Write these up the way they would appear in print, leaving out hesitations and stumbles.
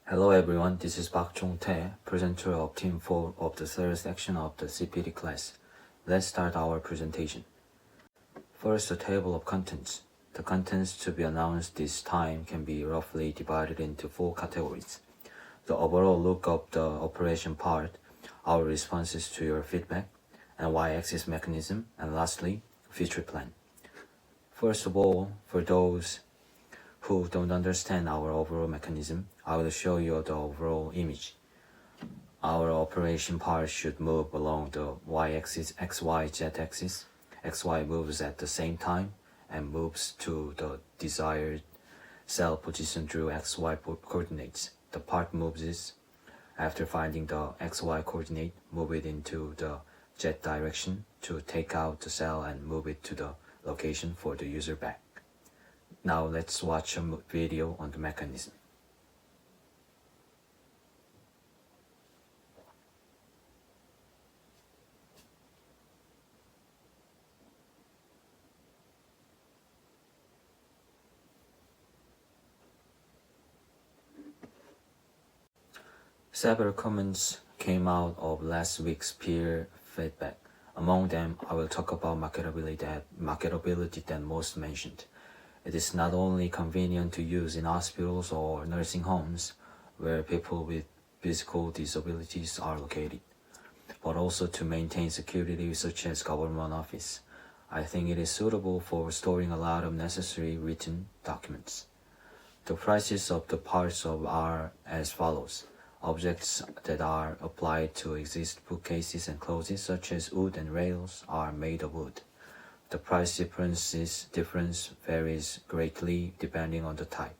Hello everyone, this is Park Chung-tae, presenter of Team 4 of the third section of the CPT class. Let's start our presentation. First, the table of contents. The contents to be announced this time can be roughly divided into 4 categories. The overall look of the operation part, our responses to your feedback, and y-axis mechanism, and lastly, future plan. First of all, for those who don't understand our overall mechanism, I will show you the overall image. Our operation part should move along the y-axis, xy, z-axis. xy moves at the same time and moves to the desired cell position through xy coordinates. The part moves after finding the xy coordinate, move it into the z direction to take out the cell and move it to the location for the user back. Now let's watch a video on the mechanism. Several comments came out of last week's peer feedback. Among them, I will talk about marketability that most mentioned. It is not only convenient to use in hospitals or nursing homes, where people with physical disabilities are located, but also to maintain security such as government office. I think it is suitable for storing a lot of necessary written documents. The prices of the parts are as follows. Objects that are applied to exist bookcases and closets such as wood and rails are made of wood. The price difference varies greatly depending on the type.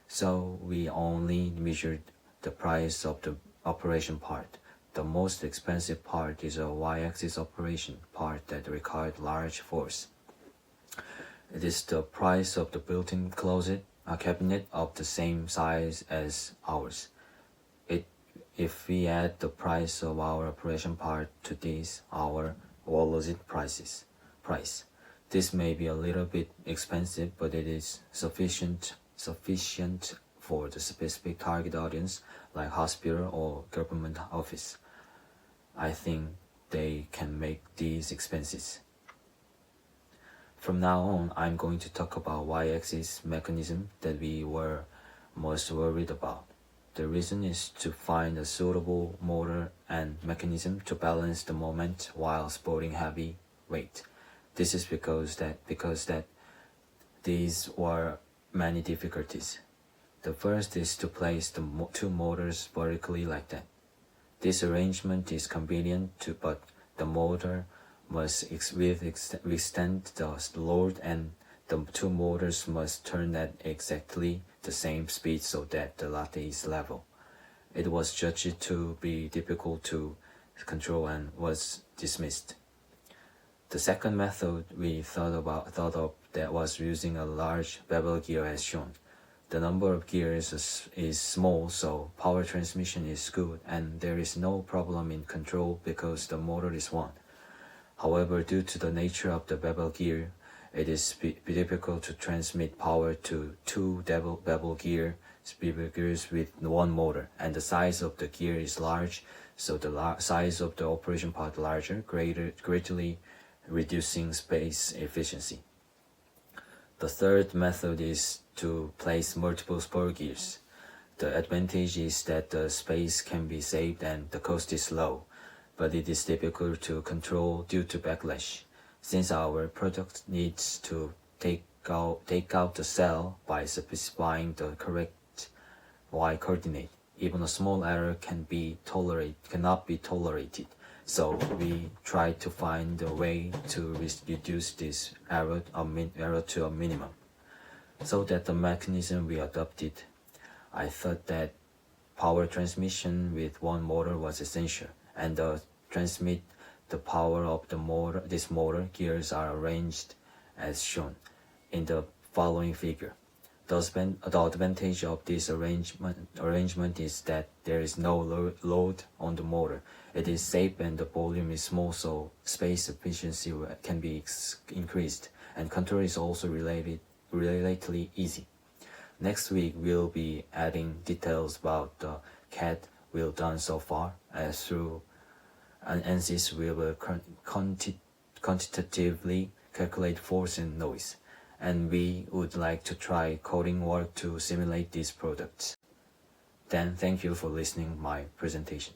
So we only measured the price of the operation part. The most expensive part is a y-axis operation part that required large force. It is the price of the built-in closet, a cabinet of the same size as ours. If we add the price of our operation part to this, our wall is price. This may be a little bit expensive, but it is sufficient for the specific target audience like hospital or government office. I think they can make these expenses. From now on, I'm going to talk about y-axis mechanism that we were most worried about. The reason is to find a suitable motor and mechanism to balance the moment while supporting heavy weight. This is because these were many difficulties. The first is to place the two motors vertically like that. This arrangement is convenient but the motor must withstand the load and the two motors must turn at exactly the same speed so that the latte is level. It was judged to be difficult to control and was dismissed. The second method we thought of that was using a large bevel gear as shown. The number of gears is small, so power transmission is good and there is no problem in control because the motor is one. However, due to the nature of the bevel gear, it is difficult to transmit power to two bevel gears with one motor, and the size of the gear is large, so the size of the operation part larger, greatly reducing space efficiency. The third method is to place multiple spur gears. The advantage is that the space can be saved and the cost is low, but it is difficult to control due to backlash. Since our product needs to take out the cell by specifying the correct y coordinate, even a small error cannot be tolerated. So we try to find a way to reduce this error to a minimum. So that the mechanism we adopted, I thought that power transmission with one motor was essential, and to transmit the power of this motor gears are arranged as shown in the following figure. The advantage of this arrangement is that there is no load on the motor. It is safe and the volume is small, so space efficiency can be increased, and control is also relatively easy. Next week we'll be adding details about the CAD we've done so far, as through ANSYS we will quantitatively calculate force and noise, and we would like to try coding work to simulate these products. Then thank you for listening my presentation.